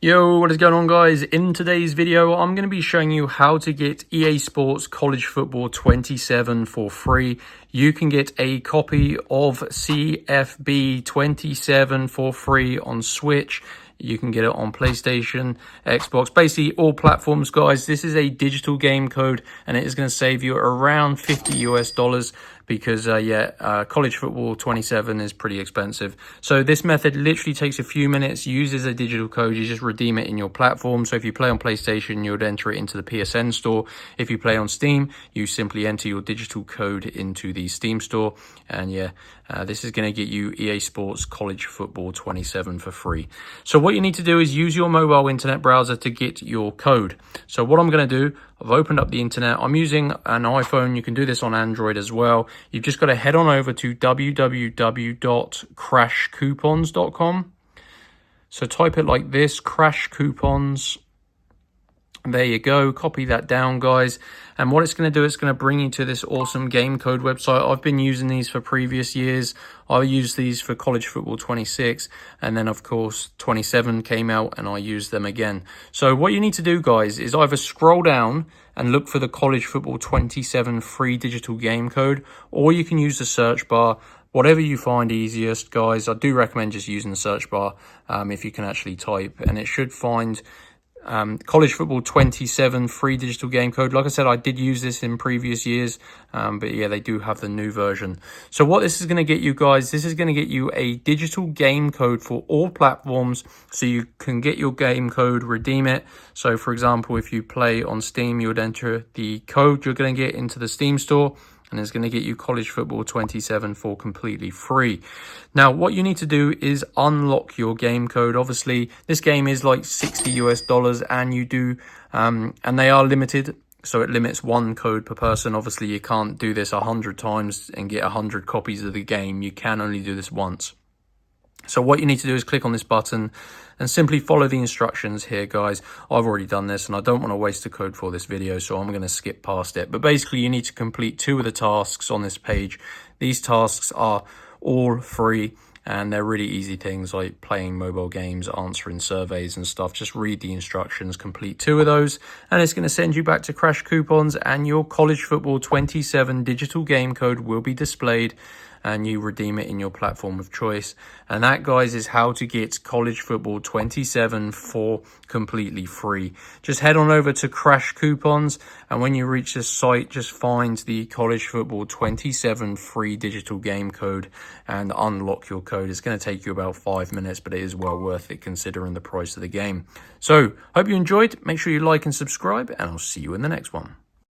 Yo, what is going on, guys? In today's video, I'm going to be showing you how to get EA Sports College Football 27 for free. You can get a copy of CFB 27 for free on Switch. You can get it on PlayStation, Xbox, basically all platforms, guys. This is a digital game code, and it is going to save you around $50 because, College Football 27 is pretty expensive. So this method literally takes a few minutes, uses a digital code. You just redeem it in your platform. So if you play on PlayStation, you would enter it into the PSN store. If you play on Steam, you simply enter your digital code into the Steam store. And this is going to get you EA Sports College Football 27 for free. So what you need to do is use your mobile internet browser to get your code. So what I'm going to do, I've opened up the internet. I'm using an iPhone. You can do this on Android as well. You've just got to head on over to www.crashcoupons.com. So type it like this, Crash Coupons. There you go. Copy that down, guys. And what it's going to do, it's going to bring you to this awesome game code website. I've been using these for previous years. I used these for College Football 26. And then, of course, 27 came out and I used them again. So what you need to do, guys, is either scroll down and look for the College Football 27 free digital game code, or you can use the search bar. Whatever you find easiest, guys. I do recommend just using the search bar if you can actually type. And it should find College Football 27 free digital game code. Like I said, I did use this in previous years, but yeah, they do have the new version. So what this is going to get you, guys, this is going to get you a digital game code for all platforms, so you can get your game code, redeem it. So for example, if you play on Steam, you would enter the code you're going to get into the Steam store, and it's going to get you College Football 27 for completely free. Now, what you need to do is unlock your game code. Obviously, this game is like $60 and you do, and they are limited. So it limits one code per person. Obviously, you can't do this 100 times and get 100 copies of the game. You can only do this once. So what you need to do is click on this button and simply follow the instructions here, guys. I've already done this and I don't want to waste the code for this video, so I'm going to skip past it. But basically, you need to complete 2 of the tasks on this page. These tasks are all free and they're really easy things like playing mobile games, answering surveys and stuff. Just read the instructions, complete 2 of those, and it's going to send you back to Crash Coupons, and your College Football 27 digital game code will be displayed and you redeem it in your platform of choice. And that, guys, is how to get College Football 27 for completely free. Just head on over to Crash Coupons, and when you reach this site, just find the College Football 27 free digital game code and unlock your code. It's going to take you about 5 minutes, but it is well worth it considering the price of the game. So, hope you enjoyed. Make sure you like and subscribe, and I'll see you in the next one.